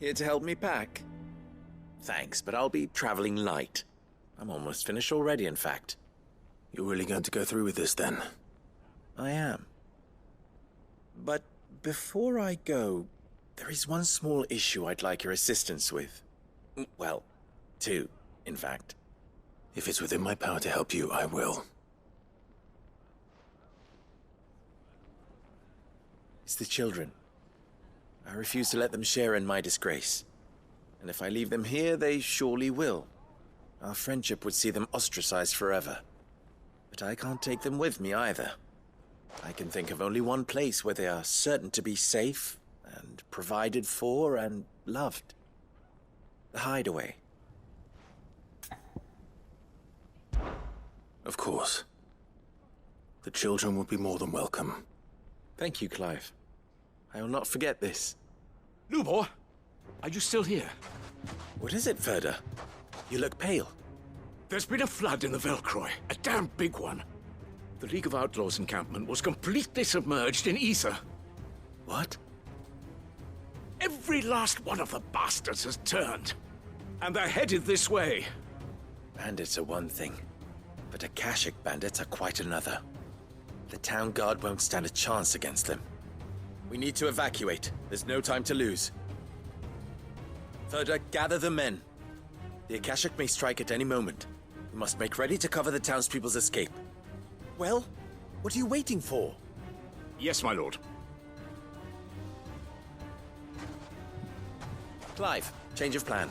Here to help me pack? Thanks, but I'll be traveling light. I'm almost finished already, in fact. You're really going to go through with this, then? I am. But before I go, there is one small issue I'd like your assistance with. Well, two, in fact. If it's within my power to help you, I will. It's the children. I refuse to let them share in my disgrace. And if I leave them here, they surely will. Our friendship would see them ostracized forever. But I can't take them with me either. I can think of only one place where they are certain to be safe, and provided for, and loved. The Hideaway. Of course. The children would be more than welcome. Thank you, Clive. I will not forget this. Lubor, are you still here? What is it, Ferda? You look pale. There's been a flood in the Velcroy, a damn big one. The League of Outlaws encampment was completely submerged in ether. What? Every last one of the bastards has turned. And they're headed this way. Bandits are one thing, but Akashic bandits are quite another. The town guard won't stand a chance against them. We need to evacuate. There's no time to lose. Ferda, gather the men. The Akashic may strike at any moment. We must make ready to cover the townspeople's escape. Well, what are you waiting for? Yes, my lord. Clive, change of plan.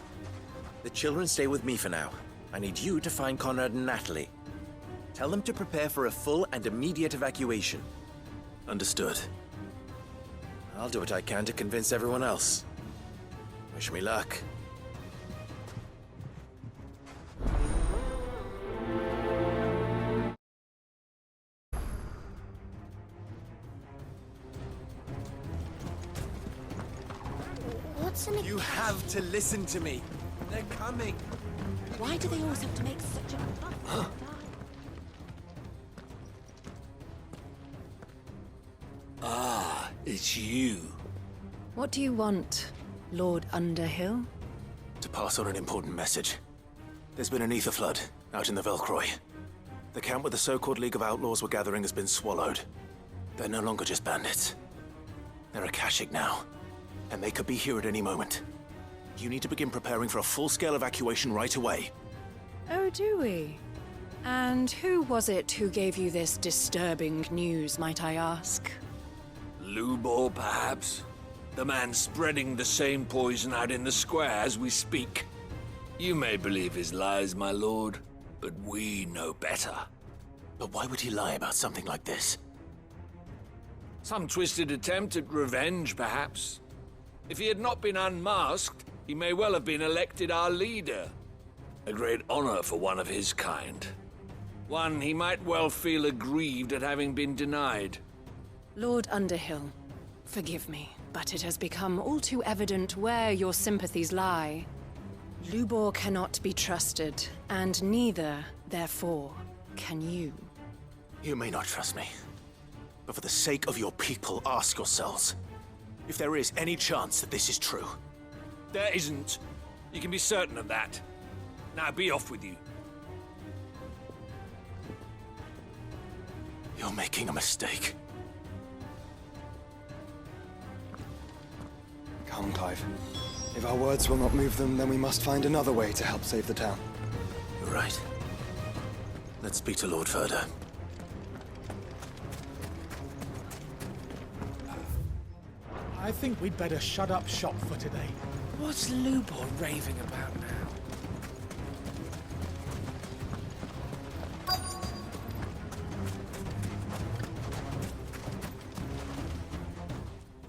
The children stay with me for now. I need you to find Conrad and Natalie. Tell them to prepare for a full and immediate evacuation. Understood. I'll do what I can to convince everyone else. Wish me luck. What's in it? You have to listen to me. They're coming. Why do they always have to make such a... Ah, it's you. What do you want, Lord Underhill? To pass on an important message. There's been an ether flood out in the Velcroy. The camp where the so-called League of Outlaws were gathering has been swallowed. They're no longer just bandits. They're Akashic now, and they could be here at any moment. You need to begin preparing for a full-scale evacuation right away. Oh, do we? And who was it who gave you this disturbing news, might I ask? Lubor, perhaps? The man spreading the same poison out in the square as we speak. You may believe his lies, my lord, but we know better. But why would he lie about something like this? Some twisted attempt at revenge, perhaps. If he had not been unmasked, he may well have been elected our leader. A great honor for one of his kind. One he might well feel aggrieved at having been denied. Lord Underhill, forgive me, but it has become all too evident where your sympathies lie. Lubor cannot be trusted, and neither, therefore, can you. You may not trust me, but for the sake of your people, ask yourselves if there is any chance that this is true. There isn't. You can be certain of that. Now be off with you. You're making a mistake. Come, Clive. If our words will not move them, then we must find another way to help save the town. You're right. Let's speak to Lord Ferda. I think we'd better shut up shop for today. What's Lubor raving about now?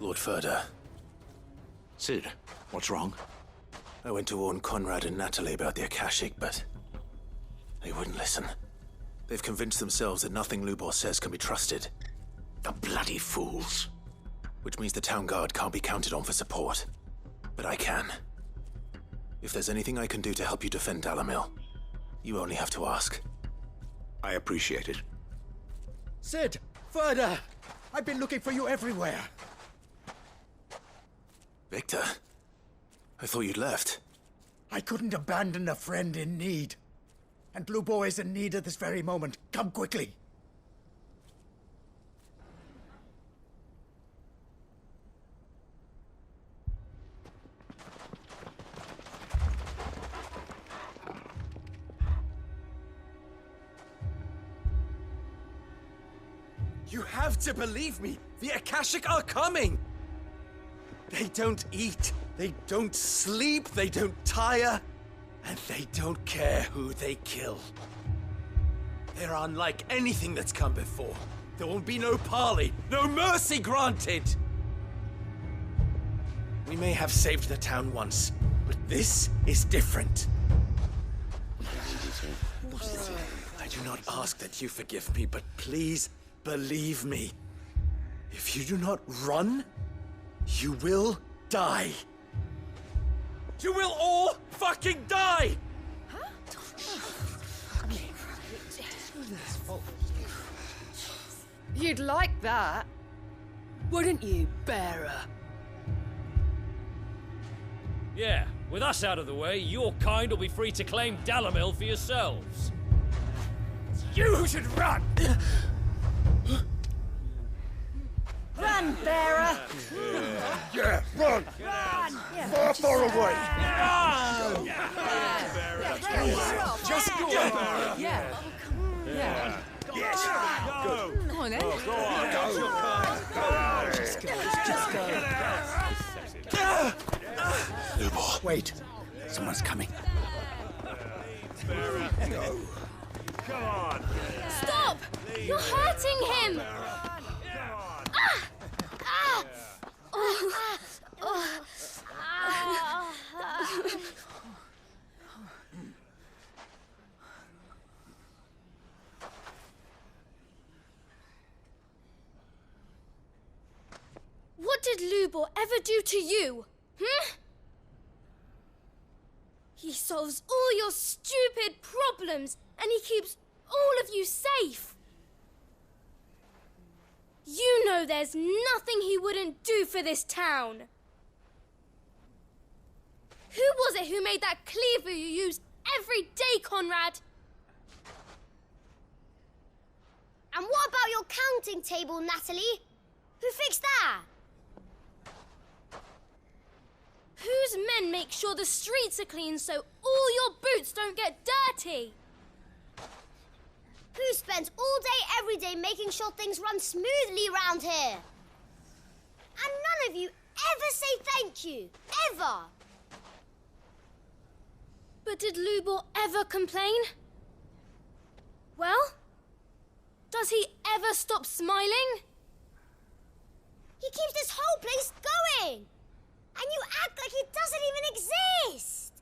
Lord Ferda. Sid, what's wrong? I went to warn Conrad and Natalie about the Akashic, but they wouldn't listen. They've convinced themselves that nothing Lubor says can be trusted. The bloody fools. Which means the town guard can't be counted on for support. But I can. If there's anything I can do to help you defend Dalamil, you only have to ask. I appreciate it. Sid! Ferda! I've been looking for you everywhere. Victor, I thought you'd left. I couldn't abandon a friend in need. And Lubor is in need at this very moment. Come quickly. You have to believe me! The Akashic are coming! They don't eat, they don't sleep, they don't tire, and they don't care who they kill. They're unlike anything that's come before. There will be no parley, no mercy granted! We may have saved the town once, but this is different. I do not ask that you forgive me, but please believe me. If you do not run, you will die. You will all fucking die! You'd like that, wouldn't you, bearer? Yeah, with us out of the way, your kind will be free to claim Dalamil for yourselves. You should run! Run, bearer! Yeah, run! Far, far away! Just go! Yeah. Yeah. Yes! Go! Come on, then. Just go. Lubor. Wait, someone's coming. Stop! You're hurting him! What did Lubor ever do to you? He solves all your stupid problems, and he keeps all of you safe. You know there's nothing he wouldn't do for this town. Who was it who made that cleaver you use every day, Conrad? And what about your counting table, Natalie? Who fixed that? Whose men make sure the streets are clean so all your boots don't get dirty? Who spends all day, every day making sure things run smoothly round here? And none of you ever say thank you, ever. But did Lubor ever complain? Well, does he ever stop smiling? He keeps this whole place going. And you act like it doesn't even exist!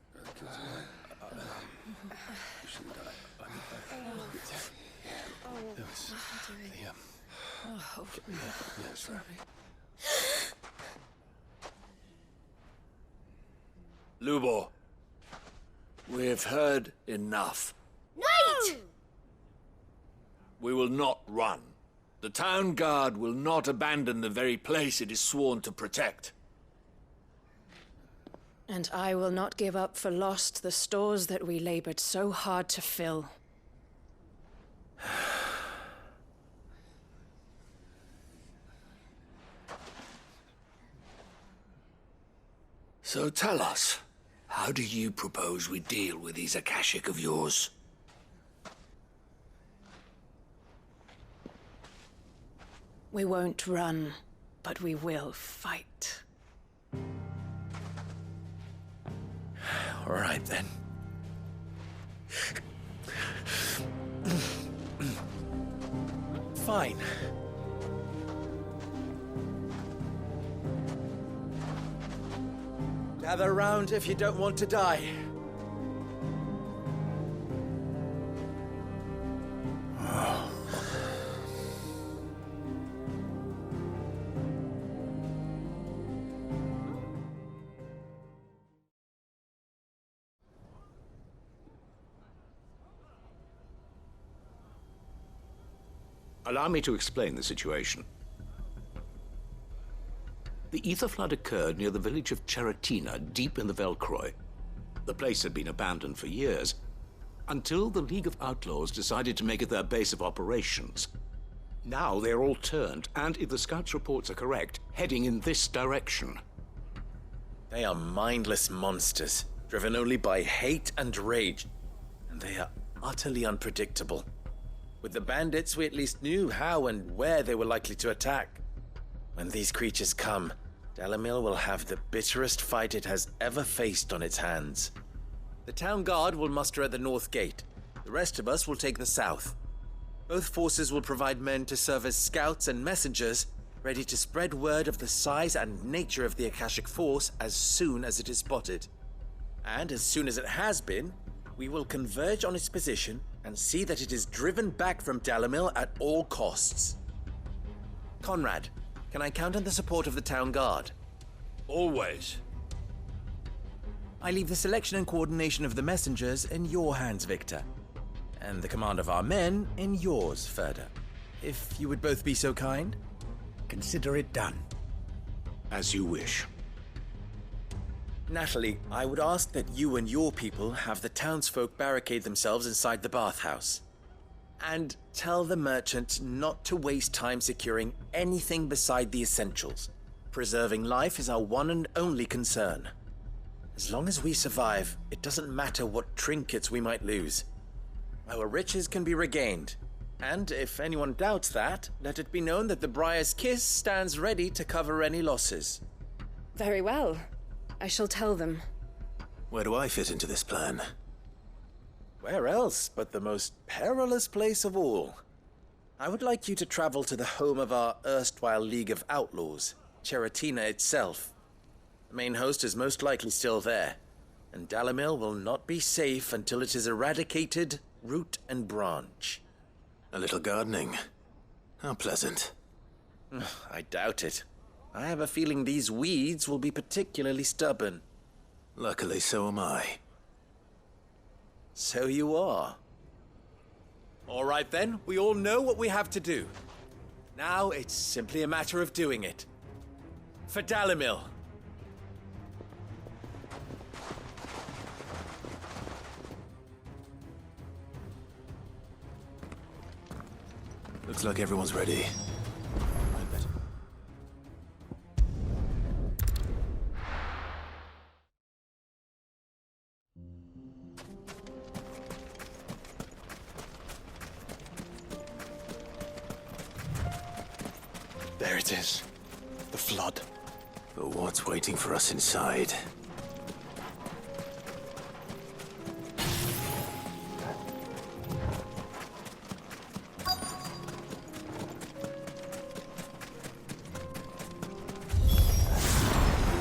Lubor, we've heard enough. Wait! We will not run. The town guard will not abandon the very place it is sworn to protect. And I will not give up for lost the stores that we labored so hard to fill. So tell us, how do you propose we deal with these Akashic of yours? We won't run, but we will fight. All right, then. Fine. Gather round if you don't want to die. Allow me to explain the situation. The ether flood occurred near the village of Cheratina, deep in the Velcroy. The place had been abandoned for years, until the League of Outlaws decided to make it their base of operations. Now they're all turned, and if the scouts' reports are correct, heading in this direction. They are mindless monsters, driven only by hate and rage, and they are utterly unpredictable. With the bandits, we at least knew how and where they were likely to attack. When these creatures come, Dalamil will have the bitterest fight it has ever faced on its hands. The town guard will muster at the north gate. The rest of us will take the south. Both forces will provide men to serve as scouts and messengers, ready to spread word of the size and nature of the Akashic Force as soon as it is spotted. And as soon as it has been, we will converge on its position and see that it is driven back from Dalamil at all costs. Conrad, can I count on the support of the town guard? Always. I leave the selection and coordination of the messengers in your hands, Victor. And the command of our men in yours, Ferda. If you would both be so kind. Consider it done. As you wish. Natalie, I would ask that you and your people have the townsfolk barricade themselves inside the bathhouse. And tell the merchant not to waste time securing anything beside the essentials. Preserving life is our one and only concern. As long as we survive, it doesn't matter what trinkets we might lose. Our riches can be regained. And if anyone doubts that, let it be known that the Briar's Kiss stands ready to cover any losses. Very well. I shall tell them. Where do I fit into this plan? Where else but the most perilous place of all? I would like you to travel to the home of our erstwhile League of Outlaws, Cheratina itself. The main host is most likely still there, and Dalamil will not be safe until it is eradicated, root and branch. A little gardening. How pleasant. I doubt it. I have a feeling these weeds will be particularly stubborn. Luckily, so am I. So you are. All right then, we all know what we have to do. Now it's simply a matter of doing it. For Dalamil. Looks like everyone's ready. There it is. The flood. But what's waiting for us inside?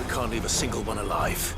We can't leave a single one alive.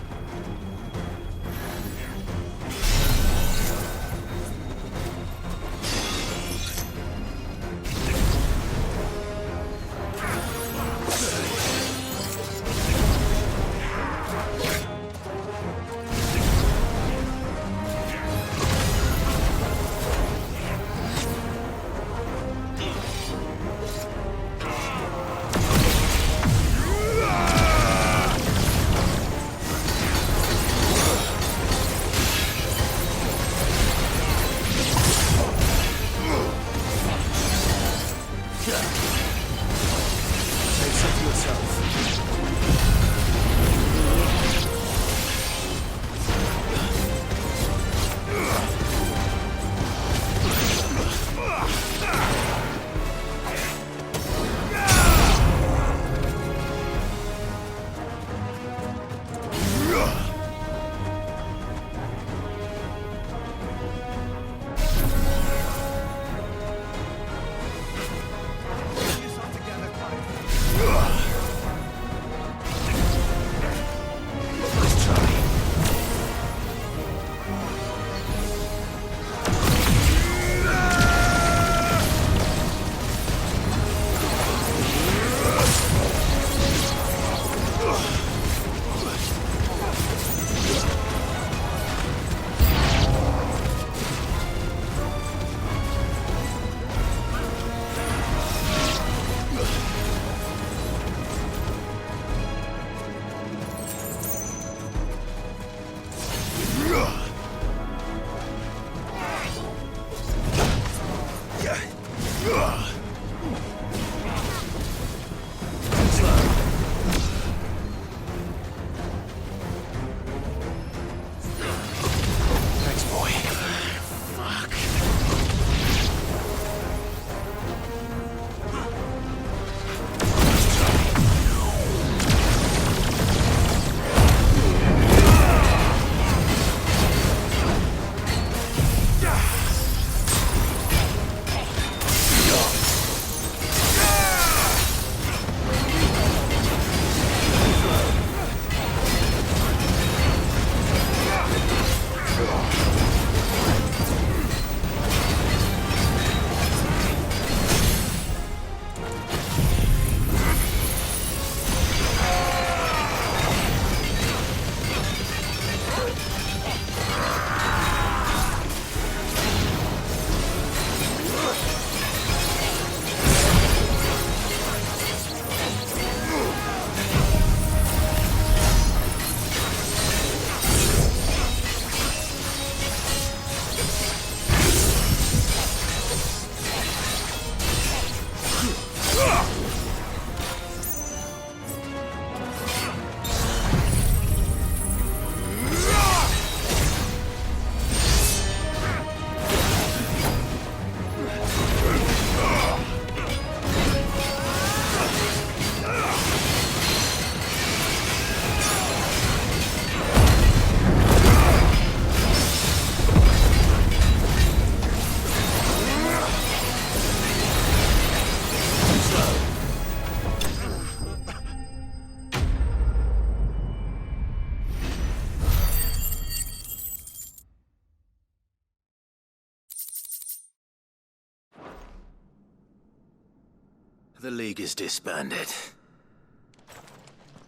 The League is disbanded.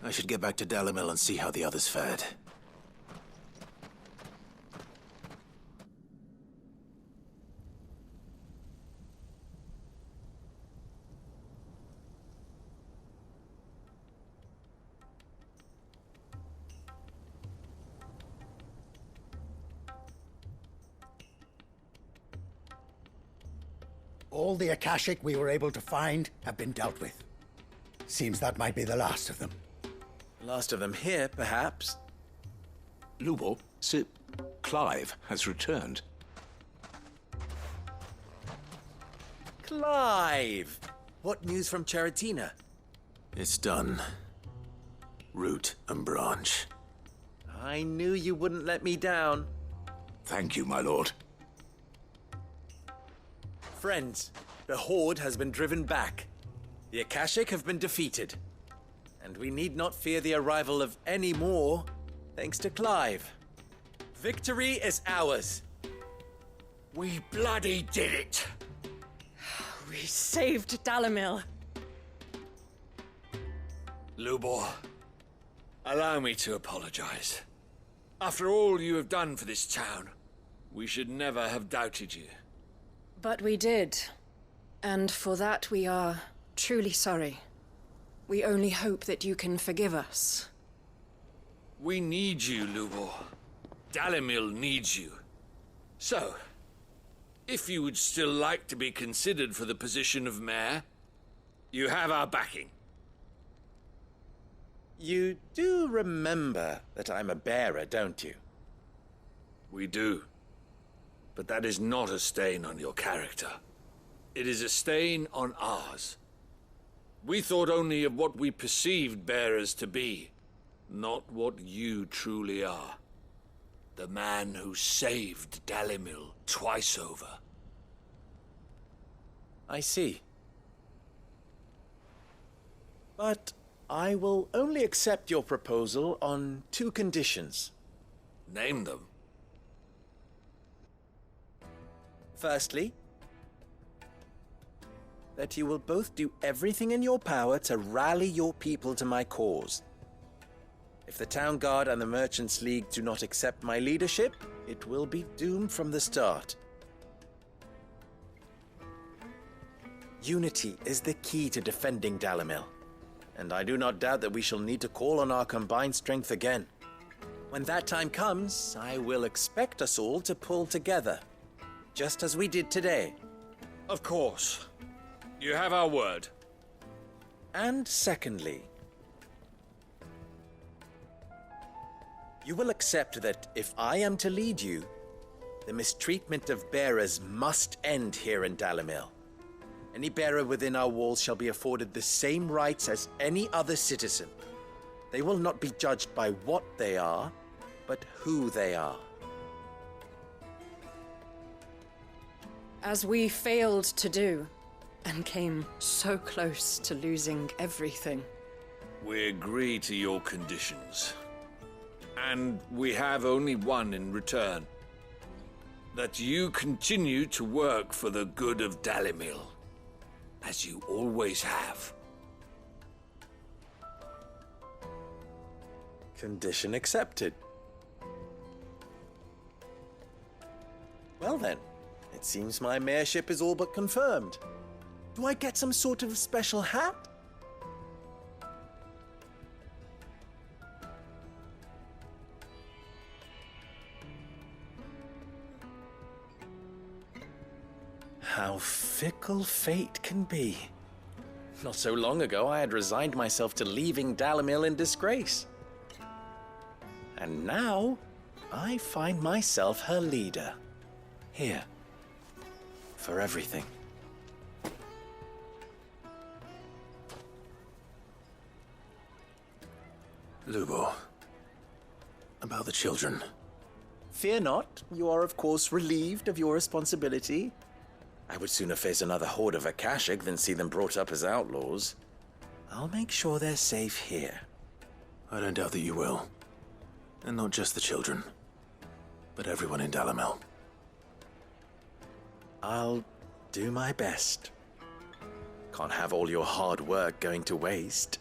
I should get back to Dalimil and see how the others fared. All the Akashic we were able to find have been dealt with. Seems that might be the last of them. Last of them here, perhaps. Lubor, Sir Clive has returned. Clive! What news from Charatina? It's done. Root and branch. I knew you wouldn't let me down. Thank you, my lord. Friends, the Horde has been driven back. The Akashic have been defeated. And we need not fear the arrival of any more, thanks to Clive. Victory is ours. We bloody did it! We saved Dalimil. Lubor, allow me to apologize. After all you have done for this town, we should never have doubted you. But we did. And for that we are truly sorry. We only hope that you can forgive us. We need you, Lubor. Dalimil needs you. So, if you would still like to be considered for the position of mayor, you have our backing. You do remember that I'm a bearer, don't you? We do. But that is not a stain on your character. It is a stain on ours. We thought only of what we perceived bearers to be, not what you truly are. The man who saved Dalimil twice over. I see. But I will only accept your proposal on 2 conditions. Name them. Firstly, that you will both do everything in your power to rally your people to my cause. If the Town Guard and the Merchants League do not accept my leadership, it will be doomed from the start. Unity is the key to defending Dalimil, and I do not doubt that we shall need to call on our combined strength again. When that time comes, I will expect us all to pull together, just as we did today. Of course. You have our word. And secondly, you will accept that if I am to lead you, the mistreatment of bearers must end here in Dalimil. Any bearer within our walls shall be afforded the same rights as any other citizen. They will not be judged by what they are, but who they are. As we failed to do, and came so close to losing everything. We agree to your conditions. And we have only one in return. That you continue to work for the good of Dalimil, as you always have. Condition accepted. Well then, it seems my mayorship is all but confirmed. Do I get some sort of special hat? How fickle fate can be. Not so long ago, I had resigned myself to leaving Dalimil in disgrace. And now, I find myself her leader. Here. For everything. Lubor. About the children. Fear not. You are, of course, relieved of your responsibility. I would sooner face another horde of Akashic than see them brought up as outlaws. I'll make sure they're safe here. I don't doubt that you will. And not just the children, but everyone in Dalimil. I'll do my best. Can't have all your hard work going to waste.